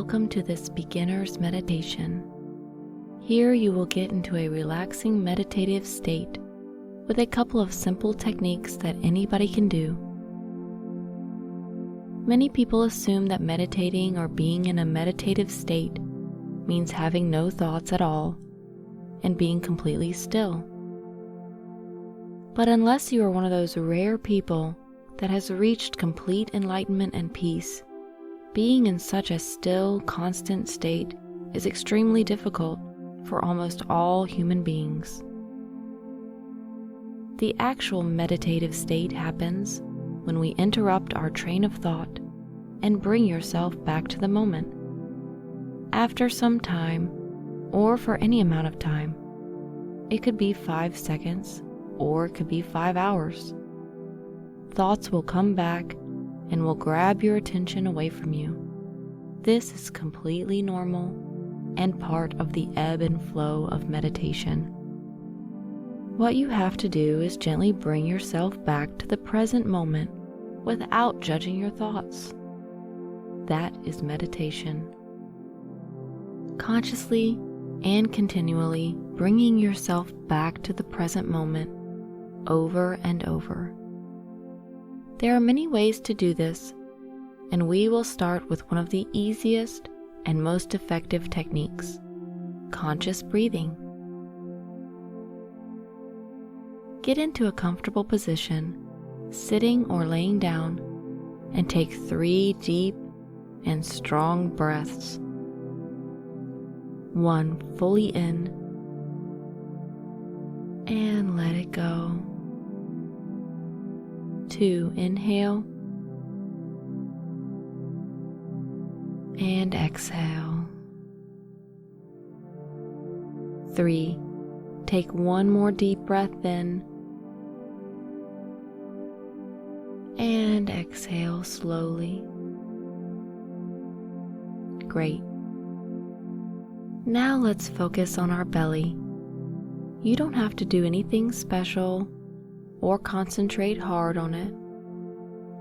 Welcome to this beginner's meditation. Here you will get into a relaxing meditative state with a couple of simple techniques that anybody can do. Many people assume that meditating or being in a meditative state means having no thoughts at all and being completely still. But unless you are one of those rare people that has reached complete enlightenment and peace, being in such a still, constant state is extremely difficult for almost all human beings. The actual meditative state happens when we interrupt our train of thought and bring yourself back to the moment. After some time, or for any amount of time, it could be 5 seconds, or it could be 5 hours. Thoughts will come back and will grab your attention away from you. This is completely normal and part of the ebb and flow of meditation. What you have to do is gently bring yourself back to the present moment without judging your thoughts. That is meditation. Consciously and continually bringing yourself back to the present moment over and over. There are many ways to do this, and we will start with one of the easiest and most effective techniques: conscious breathing. Get into a comfortable position, sitting or laying down, and take 3 deep and strong breaths. 1 fully in, and let it go. 2 inhale, and exhale. 3 take 1 more deep breath in, and exhale slowly. Great. Now let's focus on our belly. You don't have to do anything special or concentrate hard on it.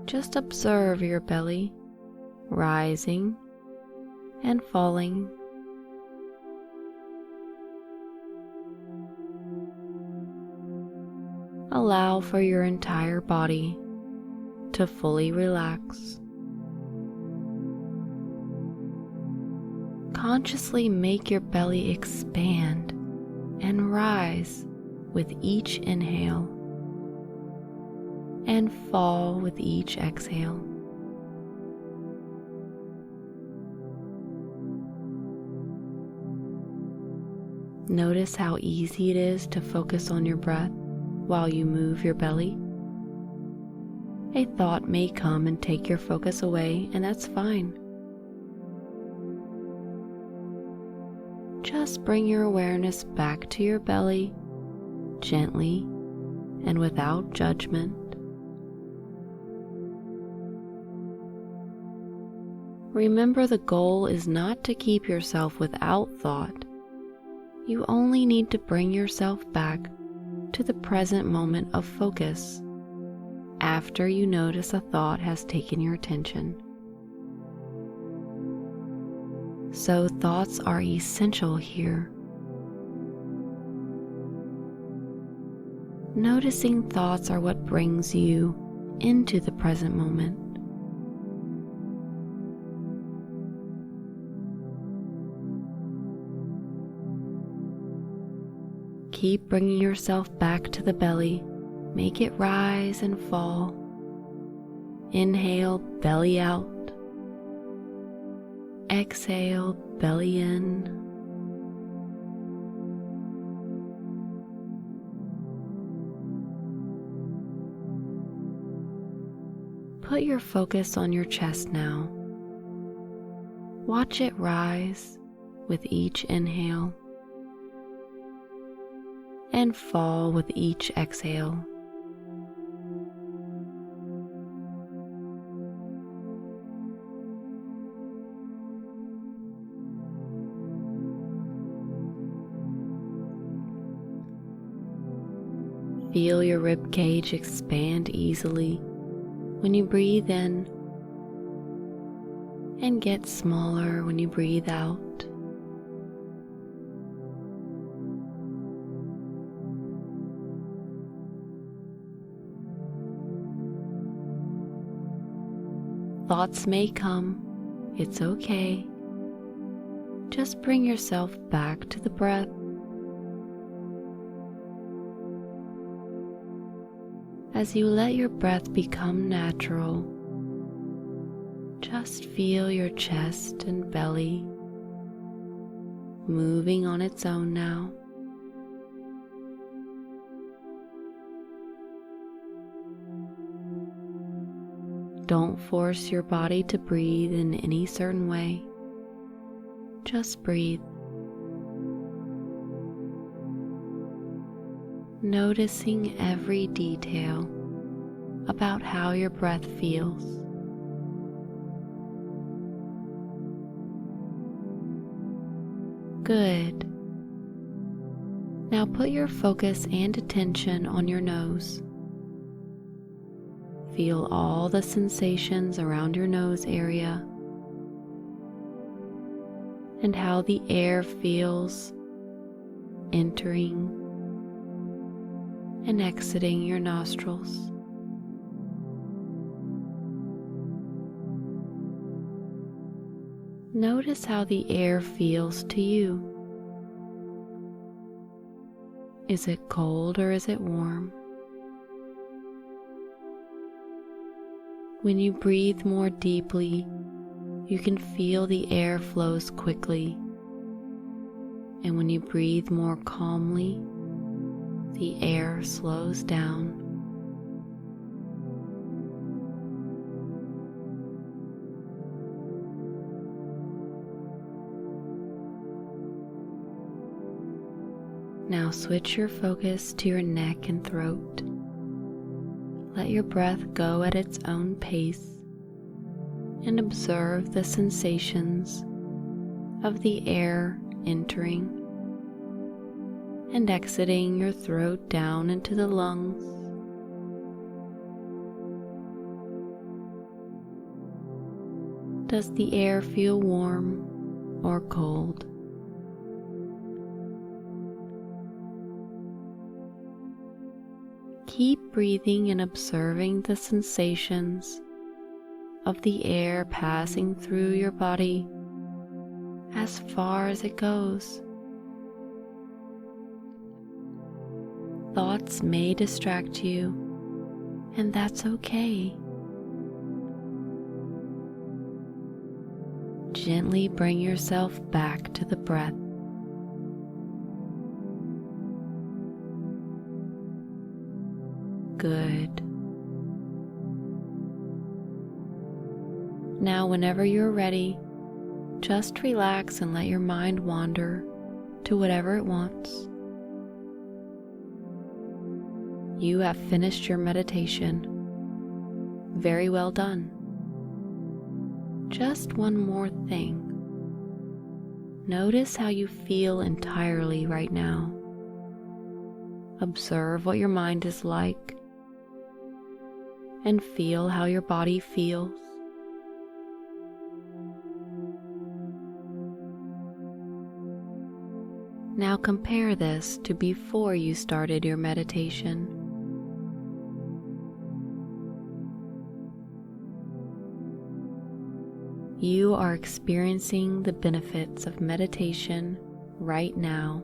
Just observe your belly rising and falling. Allow for your entire body to fully relax. Consciously make your belly expand and rise with each inhale and fall with each exhale. Notice how easy it is to focus on your breath while you move your belly. A thought may come and take your focus away, and that's fine. Just bring your awareness back to your belly, gently and without judgment. Remember, the goal is not to keep yourself without thought. You only need to bring yourself back to the present moment of focus after you notice a thought has taken your attention. So thoughts are essential here. Noticing thoughts are what brings you into the present moment. Keep bringing yourself back to the belly. Make it rise and fall. Inhale, belly out. Exhale, belly in. Put your focus on your chest now. Watch it rise with each inhale and fall with each exhale. Feel your rib cage expand easily when you breathe in, and get smaller when you breathe out. Thoughts may come, it's okay. Just bring yourself back to the breath. As you let your breath become natural, just feel your chest and belly moving on its own now. Don't force your body to breathe in any certain way. Just breathe. Noticing every detail about how your breath feels. Good. Now put your focus and attention on your nose. Feel all the sensations around your nose area and how the air feels entering and exiting your nostrils. Notice how the air feels to you. Is it cold or is it warm? When you breathe more deeply, you can feel the air flows quickly. And when you breathe more calmly, the air slows down. Now switch your focus to your neck and throat. Let your breath go at its own pace and observe the sensations of the air entering and exiting your throat down into the lungs. Does the air feel warm or cold? Keep breathing and observing the sensations of the air passing through your body as far as it goes. Thoughts may distract you, and that's okay. Gently bring yourself back to the breath. Good. Now, whenever you're ready, just relax and let your mind wander to whatever it wants. You have finished your meditation. Very well done. Just one more thing. Notice how you feel entirely right now. Observe what your mind is like and feel how your body feels. Now compare this to before you started your meditation. You are experiencing the benefits of meditation right now.